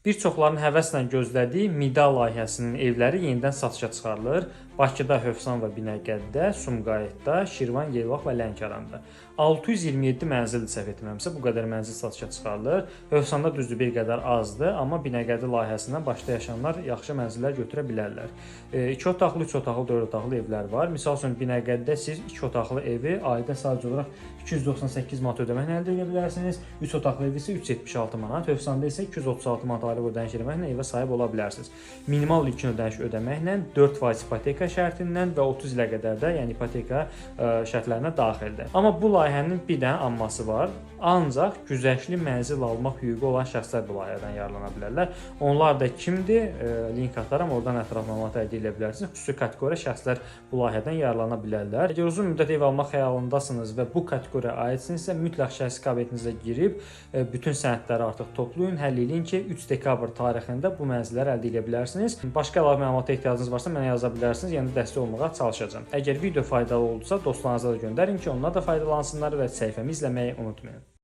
Bir çoxlarının həvəslə gözlədiyi Mida layihəsinin evləri yenidən satışa çıxarılır. Bakıda, Hövsan və Binəqədidə, Sumqayıtda, Şirvan, Yevlax və Lənkəranda. 627 mənzildir səhv etmirəmsə, bu qədər mənzil satışa çıxarılır. Hövsanda düzdür bir qədər azdır, amma Binəqədi layihəsindən başda yaşayanlar yaxşı mənzillər götürə bilərlər. 2 otaqlı, 3 otaqlı, 4 otaqlı evlər var. Məsəl üçün Binəqədidə siz 2 otaqlı evi ayda sadəcə olaraq 298 manat ödəməklə əldə edə bilərsiniz. 3 otaqlı evi isə 376 manat, Hövsanda isə 236 manat aylıq ödəniş etməklə evə sahib ola bilərsiniz. Minimal ilkin ödəniş ödəməklə 4% ipoteka şərtindən və 30 ilə qədər də, yəni ipoteka şərtlərinə daxildir. Amma bu layihənin bir dənə amması var. Ancaq güzəştli mənzil almaq hüququ olan şəxslər bu layihədən yararlana bilərlər. Onlar da kimdir? Link ataram, oradan ətraf məlumat əldə edə bilərsiniz. Xüsusi kateqoriya şəxslər bu layihədən yararlana bilərlər. Əgər uzun müddət ev almaq xəyalındasınız və bu kateqoriyaya aidsinizsə, mütləq şəxsi kabinetinizə girib bütün sənədləri artıq toplayın, həll edin ki, 3 dekabr tarixində bu mənzilləri əldə edə bilərsiniz. Başqa əlavə məlumata ehtiyacınız varsa mənə yaza bilərsiniz, yəni dəstək olmağa çalışacağam. Əgər video faydalı oldusa, dostlarınıza da göndərin ki, onlar da faydalansınlar və səhifəmi izləməyi unutmayın.